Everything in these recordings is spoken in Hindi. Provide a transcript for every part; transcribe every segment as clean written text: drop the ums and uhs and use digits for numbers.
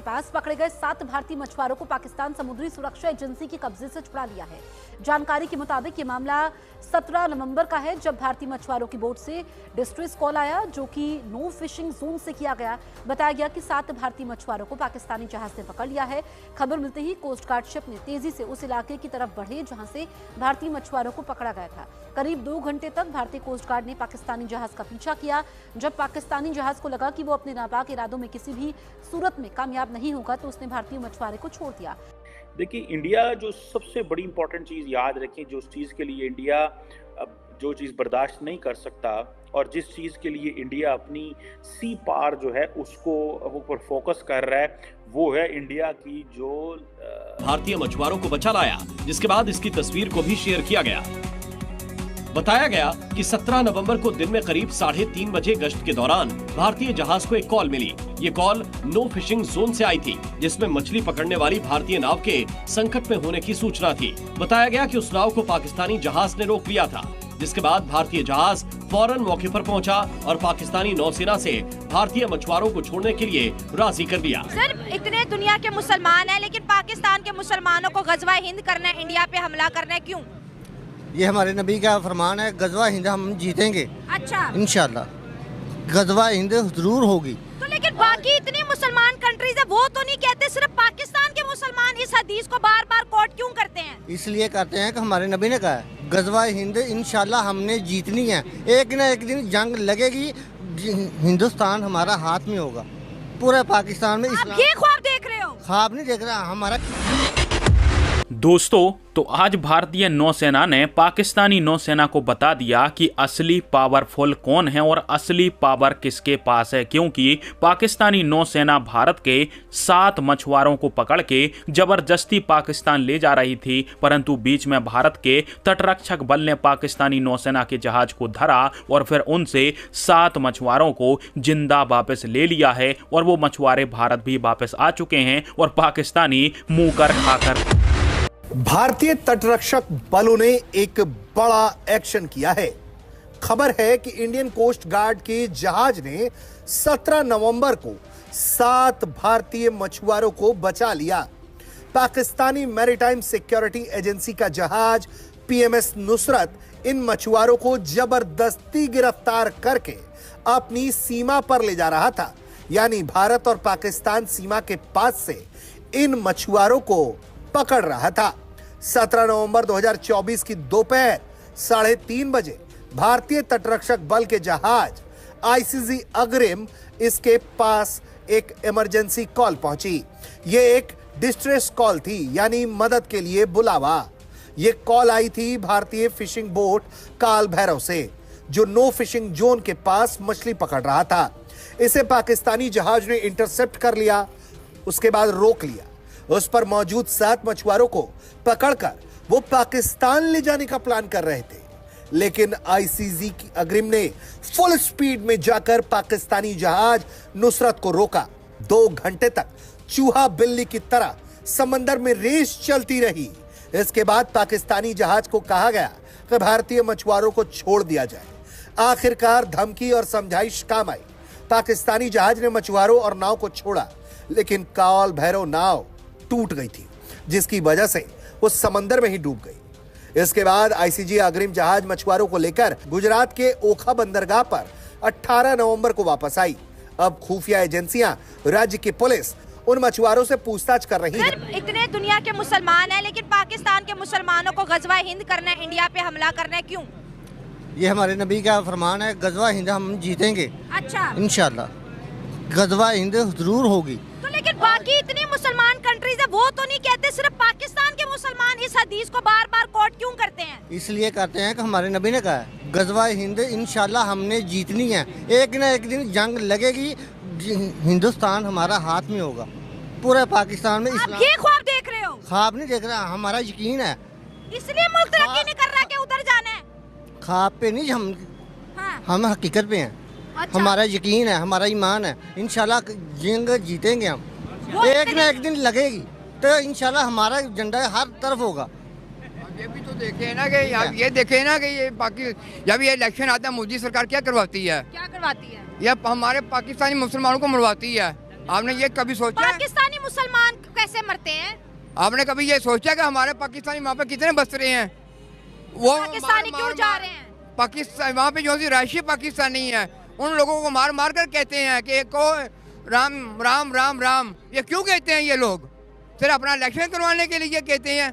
पास पकड़े गए 7 भारतीय मछुआरों को पाकिस्तान समुद्री सुरक्षा एजेंसी के कब्जे से छुड़ा लिया है। जानकारी के मुताबिक ये मामला 17 नवंबर का है, जब भारतीय मछुआरों की बोट से डिस्ट्रेस कॉल आया, जो कि नो फिशिंग जोन से किया गया। बताया गया कि 7 भारतीय मछुआरों को पाकिस्तानी जहाज ने पकड़ लिया है। खबर मिलते ही कोस्ट गार्ड शिप ने तेजी से उस इलाके की तरफ बढ़े जहां से भारतीय मछुआरों को पकड़ा गया था। करीब 2 घंटे तक भारतीय कोस्ट गार्ड ने पाकिस्तानी जहाज का पीछा किया। जब पाकिस्तानी जहाज को लगा कि वो अपने नापाक इरादों में किसी भी सूरत में कामयाब नहीं होगा, तो उसने भारतीय मछुआरे को छोड़ दिया। देखिए, इंडिया जो सबसे बड़ी इंपॉर्टेंट चीज़ याद रखें, जो चीज़ के लिए इंडिया जो चीज़ बर्दाश्त नहीं कर सकता और जिस चीज़ के लिए इंडिया अपनी सी पार जो है उसको ऊपर फोकस कर रहा है, वो है इंडिया की जो भारतीय मछुआरों को बचा लाया, जिसके बाद इसकी तस्वीर को भी शेयर किया गया। बताया गया कि 17 नवंबर को दिन में करीब 3:30 बजे गश्त के दौरान भारतीय जहाज को एक कॉल मिली। ये कॉल नो फिशिंग जोन से आई थी, जिसमें मछली पकड़ने वाली भारतीय नाव के संकट में होने की सूचना थी। बताया गया कि उस नाव को पाकिस्तानी जहाज ने रोक लिया था, जिसके बाद भारतीय जहाज फौरन मौके पर पहुंचा और पाकिस्तानी नौसेना से भारतीय मछुआरों को छोड़ने के लिए राजी कर दिया। सर, इतने दुनिया के मुसलमान हैं, लेकिन पाकिस्तान के मुसलमानों को गजवा हिंद करना है, इंडिया पे हमला करना है, क्यों? ये हमारे नबी का फरमान है, गजवा हिंद हम जीतेंगे। अच्छा, इंशाल्लाह गजवा हिंद जरूर होगी। तो लेकिन बाकी इतनी मुसलमान कंट्रीज है, वो तो नहीं कहते, सिर्फ पाकिस्तान के मुसलमान इस हदीस को बार बार कोट क्यों करते हैं? इसलिए करते हैं कि हमारे नबी ने कहा है गजवा हिंद इंशाल्लाह हमने जीतनी है। एक न एक दिन जंग लगेगी, हिंदुस्तान हमारा हाथ में होगा। पूरे पाकिस्तान में आप ये ख्वाब देख रहे हो? ख्वाब नहीं देख रहा हमारा। दोस्तों, तो आज भारतीय नौसेना ने पाकिस्तानी नौसेना को बता दिया कि असली पावरफुल कौन है और असली पावर किसके पास है, क्योंकि पाकिस्तानी नौसेना भारत के 7 मछुआरों को पकड़ के जबरदस्ती पाकिस्तान ले जा रही थी, परंतु बीच में भारत के तटरक्षक बल ने पाकिस्तानी नौसेना के जहाज को धरा और फिर उनसे 7 मछुआरों को जिंदा वापस ले लिया है और वो मछुआरे भारत भी वापस आ चुके हैं और पाकिस्तानी मुंह कर खाकर। भारतीय तटरक्षक बलों ने एक बड़ा एक्शन किया है। खबर है कि इंडियन कोस्ट गार्ड के जहाज ने 17 नवंबर को 7 भारतीय मछुआरों को बचा लिया। पाकिस्तानी मैरीटाइम सिक्योरिटी एजेंसी का जहाज पीएमएस नुसरत इन मछुआरों को जबरदस्ती गिरफ्तार करके अपनी सीमा पर ले जा रहा था, यानी भारत और पाकिस्तान सीमा के पास से इन मछुआरों को पकड़ रहा था। 17 नवंबर 2024 की दोपहर 3:30 बजे भारतीय तटरक्षक बल के जहाज आईसीजी अग्रिम इसके पास एक इमरजेंसी कॉल पहुंची। ये एक डिस्ट्रेस कॉल थी, यानी मदद के लिए बुलावा। ये कॉल आई थी भारतीय फिशिंग बोट काल भैरव से, जो नो फिशिंग जोन के पास मछली पकड़ रहा था। इसे पाकिस्तानी जहाज ने इंटरसेप्ट कर लिया, उसके बाद रोक लिया। उस पर मौजूद 7 मछुआरों को पकड़कर वो पाकिस्तान ले जाने का प्लान कर रहे थे, लेकिन आईसीजी की अग्रिम ने फुल स्पीड में जाकर पाकिस्तानी जहाज नुसरत को रोका। 2 घंटे तक चूहा बिल्ली की तरह समंदर में रेस चलती रही। इसके बाद पाकिस्तानी जहाज को कहा गया कि भारतीय मछुआरों को छोड़ दिया जाए। आखिरकार धमकी और समझाइश काम आई। पाकिस्तानी जहाज ने मछुआरों और नाव को छोड़ा, लेकिन काल भैरव नाव टूट गई थी, जिसकी वजह से वो समंदर में ही डूब गई। इसके बाद आईसीजी अग्रिम जहाज मछुआरों को लेकर गुजरात के ओखा बंदरगाह पर 18 नवंबर को वापस आई। अब खुफिया एजेंसियां, राज्य की पुलिस उन मछुआरों से पूछताछ कर रही है। इतने दुनिया के मुसलमान हैं, लेकिन पाकिस्तान के मुसलमानों को गजवा हिंद करना है, इंडिया पे हमला करना है, क्यों? ये हमारे नबी का फरमान है, गजवा हिंद हम जीतेंगे। अच्छा, इंशाल्लाह गजवा हिंद जरूर होगी। तो लेकिन बाकी इतनी मुसलमान कंट्रीज है, वो तो नहीं कहते, सिर्फ पाकिस्तान के मुसलमान इस हदीस को बार बार कोट क्यों करते हैं? इसलिए करते हैं कि हमारे नबी ने कहा है गजवा हिंद इंशाल्लाह हमने जीतनी है। एक न एक दिन जंग लगेगी, हिंदुस्तान हमारा हाथ में होगा। पूरे पाकिस्तान में आप ये ख्वाब देख रहे हो? ख्वाब नहीं देख रहा, हमारा यकीन है। इसलिए मुल्क तरक्की नहीं कर रहा कि उधर जाना है? ख्वाब पे नहीं, हम हकीकत पे हैं। अच्छा। हमारा यकीन है, हमारा ईमान है, इंशाल्लाह जंग जीतेंगे हम। एक न एक दिन लगेगी तो इंशाल्लाह हमारा झंडा हर तरफ होगा। ये भी तो देखे ना कि आप ये देखे ना कि ये बाकी जब ये इलेक्शन आता है मोदी सरकार क्या करवाती है? क्या करवाती है? ये हमारे पाकिस्तानी मुसलमानों को मरवाती है। आपने ये कभी सोचा? पाकिस्तानी मुसलमान कैसे मरते हैं? आपने कभी ये सोचा कि हमारे पाकिस्तानी वहाँ पे कितने बस रहे हैं? वो पाकिस्तानी क्यों जा रहे हैं? पाकिस्तान वहाँ पे जो राष्ट्रीय पाकिस्तानी है उन लोगों को मार मार कर कहते हैं कि को राम राम राम राम। ये क्यों कहते हैं? ये लोग सिर्फ अपना इलेक्शन करवाने के लिए कहते हैं।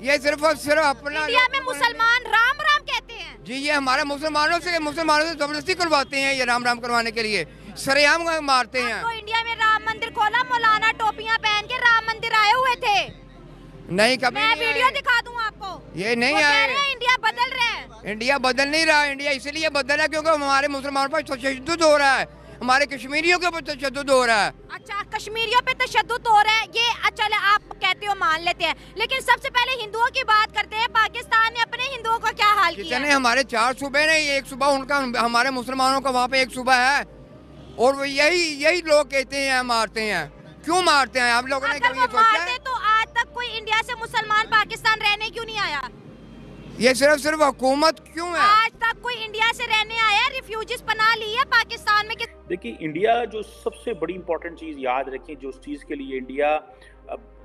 ये सिर्फ और सिर्फ अपना इंडिया में मुसलमान राम राम कहते हैं। जी, ये हमारे मुसलमानों से जबरदस्ती करवाते हैं। ये राम राम करवाने के लिए सरेआम मारते हैं। तो इंडिया में राम मंदिर खोला, मौलाना टोपियां पहन के राम मंदिर आए हुए थे। नहीं, कभी मैं नहीं वीडियो आए। दिखा दूं आपको। ये नहीं वो कह आए। रहे हैं इंडिया बदल रहा है। इंडिया बदल नहीं रहा। इंडिया इसलिए बदल रहा है क्योंकि हमारे मुसलमानों पर तशद्दुद हो रहा है, हमारे कश्मीरियों के ऊपर तशद्दुद हो रहा है। अच्छा, कश्मीरियों पे तशद्दुद हो रहा है, ये अच्छा आप कहते हो, मान लेते हैं, लेकिन सबसे पहले हिंदुओं की बात करते हैं। पाकिस्तान ने अपने हिंदुओं का क्या हाल किया? कितने हमारे 4 सूबे नहीं, एक सूबा उनका, हमारे मुसलमानों का वहाँ पे एक सूबा है और वो यही लोग कहते हैं मारते हैं। क्यों मारते हैं? आप लोगों ने अगर कभी वो ये सोचा मारते है? तो आज तक कोई इंडिया से मुसलमान पाकिस्तान रहने क्यों नहीं आया? ये सिर्फ हुकूमत क्यों है? आज तक कोई इंडिया से रहने आया? रिफ्यूजीज पनाह ली है पाकिस्तान में? देखिए, इंडिया जो सबसे बड़ी इंपॉर्टेंट चीज़ याद रखें, जो चीज़ के लिए इंडिया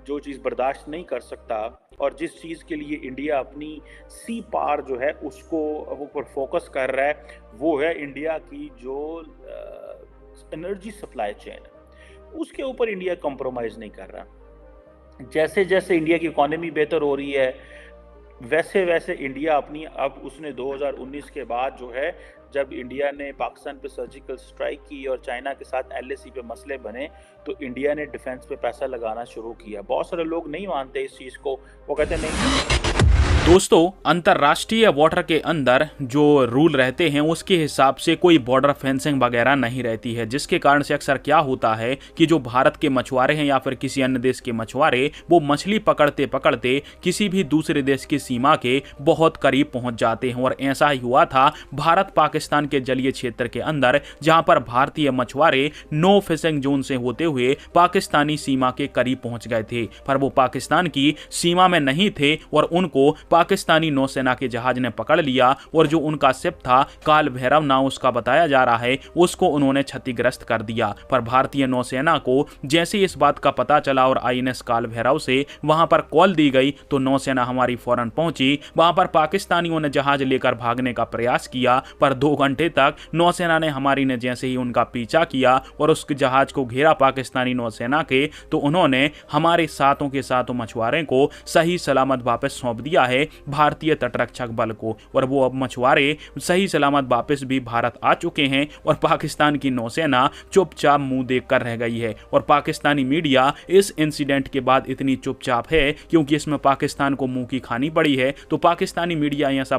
जो चीज़ बर्दाश्त नहीं कर सकता और जिस चीज़ के लिए इंडिया अपनी सी पार जो है उसको ऊपर फोकस कर रहा है, वो है इंडिया की जो एनर्जी सप्लाई चेन है, उसके ऊपर इंडिया कॉम्प्रोमाइज़ नहीं कर रहा। जैसे जैसे इंडिया की इकोनॉमी बेहतर हो रही है वैसे वैसे इंडिया अपनी, अब उसने 2019 के बाद जो है, जब इंडिया ने पाकिस्तान पे सर्जिकल स्ट्राइक की और चाइना के साथ LAC पे मसले बने, तो इंडिया ने डिफेंस पे पैसा लगाना शुरू किया। बहुत सारे लोग नहीं मानते इस चीज़ को, वो कहते नहीं। दोस्तों, अंतर्राष्ट्रीय वाटर के अंदर जो रूल रहते हैं उसके हिसाब से कोई बॉर्डर फेंसिंग वगैरह नहीं रहती है, जिसके कारण से अक्सर क्या होता है कि जो भारत के मछुआरे हैं या फिर किसी अन्य देश के मछुआरे, वो मछली पकड़ते पकड़ते किसी भी दूसरे देश की सीमा के बहुत करीब पहुंच जाते हैं। और ऐसा ही हुआ था भारत पाकिस्तान के जलीय क्षेत्र के अंदर, जहां पर भारतीय मछुआरे नो फिशिंग जोन से होते हुए पाकिस्तानी सीमा के करीब पहुंच गए थे, पर वो पाकिस्तान की सीमा में नहीं थे और उनको पाकिस्तानी नौसेना के जहाज ने पकड़ लिया और जो उनका शिप था, काल भैरव नाम उसका बताया जा रहा है, उसको उन्होंने क्षतिग्रस्त कर दिया। पर भारतीय नौसेना को जैसे इस बात का पता चला और INS काल भैरव से वहां पर कॉल दी गई, तो नौसेना हमारी फौरन पहुंची। वहां पर पाकिस्तानियों ने जहाज लेकर भागने का प्रयास किया, पर 2 घंटे तक नौसेना ने हमारी ने जैसे ही उनका पीछा किया और उस जहाज को घेरा पाकिस्तानी नौसेना के, तो उन्होंने हमारे सातों के सातों मछुआरे को सही सलामत वापस सौंप दिया है भारतीय तटरक्षक बल को। और वो अब मछुआरे सही सलामत वापस भी भारत आ चुके हैं और पाकिस्तान की नौसेना चुपचाप मुंह देखकर रह गई है। और पाकिस्तानी मीडिया इस इंसिडेंट के बाद इतनी चुपचाप है क्योंकि इसमें पाकिस्तान को मुंह की खानी पड़ी है। तो पाकिस्तानी मीडिया ऐसा